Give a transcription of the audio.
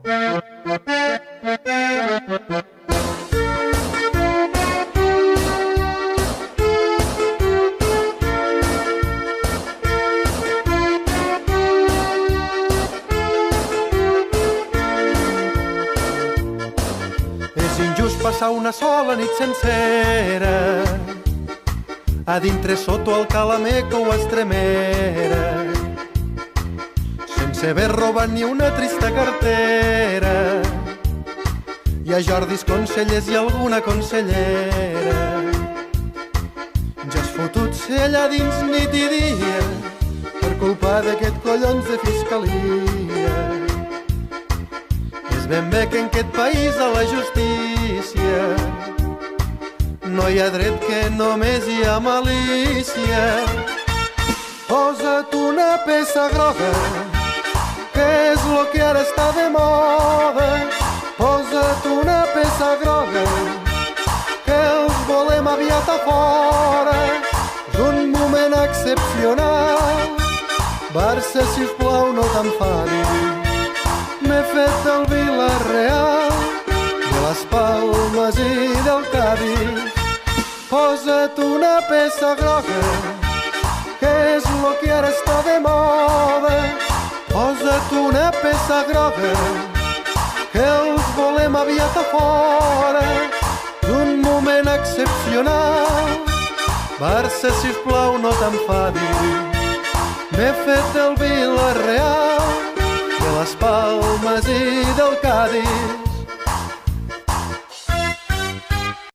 És injust passar una sola nit sencera a dintre sota el Calameca o Estremera, sense haver robat ni una trista cartera. Hi ha Jordis consellers i alguna consellera. Ja has fotut ser allà dins nit i dia per culpa d'aquest collons de fiscalia. És ben bé que en aquest país a la justícia no hi ha dret, que només hi ha malícia. Posa't una peça groga, que és lo que ara està de moda. Posa't una peça groga, que els volem aviat a fora. És un moment excepcional. Barça, sisplau, no t'enfadis. M'he fet del Vila-real, de les Palmes i del Cádiz. Posa't una peça groga, que és lo que ara està de moda. Posa't una peça groga, que els volem aviat a fora. D'un moment excepcional. Barça, sisplau, no t'enfadis. M'he fet del Vila-real, de les Palmes i del Cádiz.